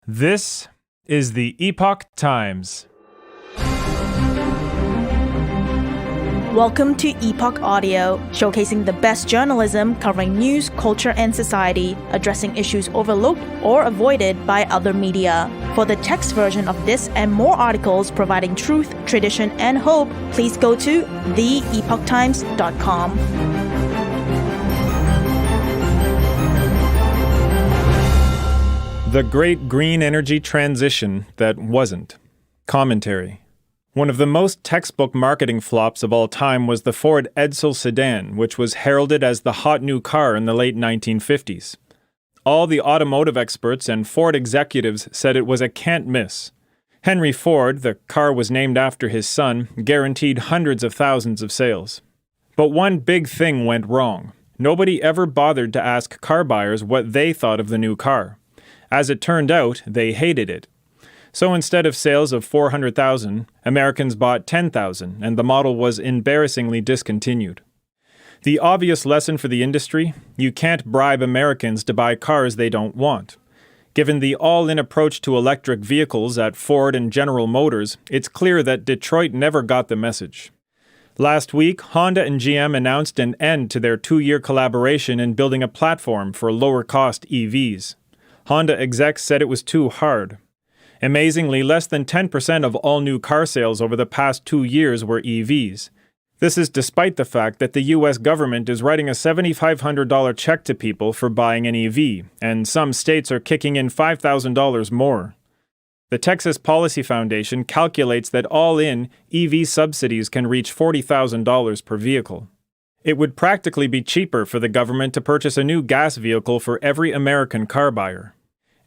This is the Epoch Times. Welcome to Epoch Audio, showcasing the best journalism covering news, culture, and society, addressing issues overlooked or avoided by other media. For the text version of this and more articles providing truth, tradition, and hope, please go to theepochtimes.com. The Great Green Energy Transition That Wasn't. Commentary. One of the most textbook marketing flops of all time was the Ford Edsel sedan, which was heralded as the hot new car in the late 1950s. All the automotive experts and Ford executives said it was a can't miss. Henry Ford, the car was named after his son, guaranteed hundreds of thousands of sales. But one big thing went wrong. Nobody ever bothered to ask car buyers what they thought of the new car. As it turned out, they hated it. So instead of sales of 400,000, Americans bought 10,000, and the model was embarrassingly discontinued. The obvious lesson for the industry: you can't bribe Americans to buy cars they don't want. Given the all-in approach to electric vehicles at Ford and General Motors, it's clear that Detroit never got the message. Last week, Honda and GM announced an end to their 2-year collaboration in building a platform for lower-cost EVs. Honda execs said it was too hard. Amazingly, less than 10% of all new car sales over the past 2 years were EVs. This is despite the fact that the U.S. government is writing a $7,500 check to people for buying an EV, and some states are kicking in $5,000 more. The Texas Policy Foundation calculates that all-in, EV subsidies can reach $40,000 per vehicle. It would practically be cheaper for the government to purchase a new gas vehicle for every American car buyer.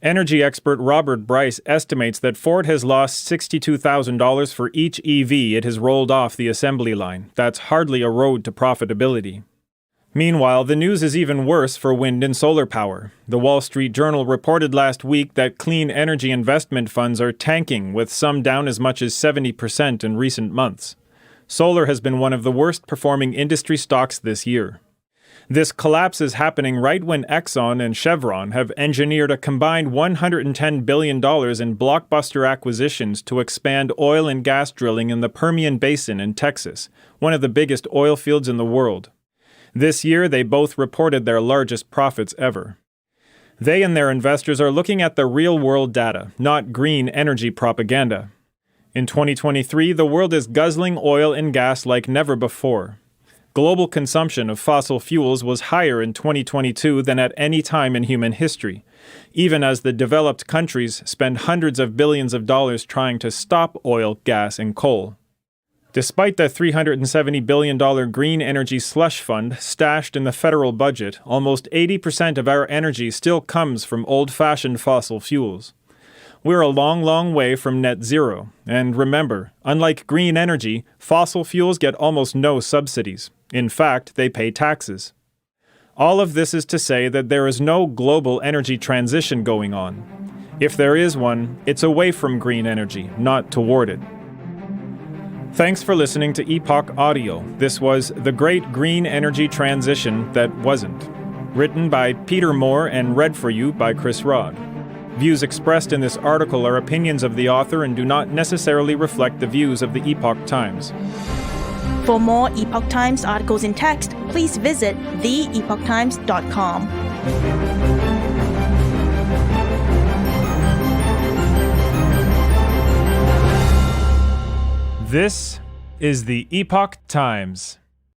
Energy expert Robert Bryce estimates that Ford has lost $62,000 for each EV it has rolled off the assembly line. That's hardly a road to profitability. Meanwhile, the news is even worse for wind and solar power. The Wall Street Journal reported last week that clean energy investment funds are tanking, with some down as much as 70% in recent months. Solar has been one of the worst-performing industry stocks this year. This collapse is happening right when Exxon and Chevron have engineered a combined $110 billion in blockbuster acquisitions to expand oil and gas drilling in the Permian Basin in Texas, one of the biggest oil fields in the world. This year, they both reported their largest profits ever. They and their investors are looking at the real-world data, not green energy propaganda. In 2023, the world is guzzling oil and gas like never before. Global consumption of fossil fuels was higher in 2022 than at any time in human history, even as the developed countries spend hundreds of billions of dollars trying to stop oil, gas, and coal. Despite the $370 billion green energy slush fund stashed in the federal budget, almost 80% of our energy still comes from old-fashioned fossil fuels. We're a long, long way from net zero. And remember, unlike green energy, fossil fuels get almost no subsidies. In fact, they pay taxes. All of this is to say that there is no global energy transition going on. If there is one, it's away from green energy, not toward it. Thanks for listening to Epoch Audio. This was The Great Green Energy Transition That Wasn't. Written by Peter Moore and read for you by Chris Rod. Views expressed in this article are opinions of the author and do not necessarily reflect the views of the Epoch Times. For more Epoch Times articles in text, please visit theepochtimes.com. This is the Epoch Times.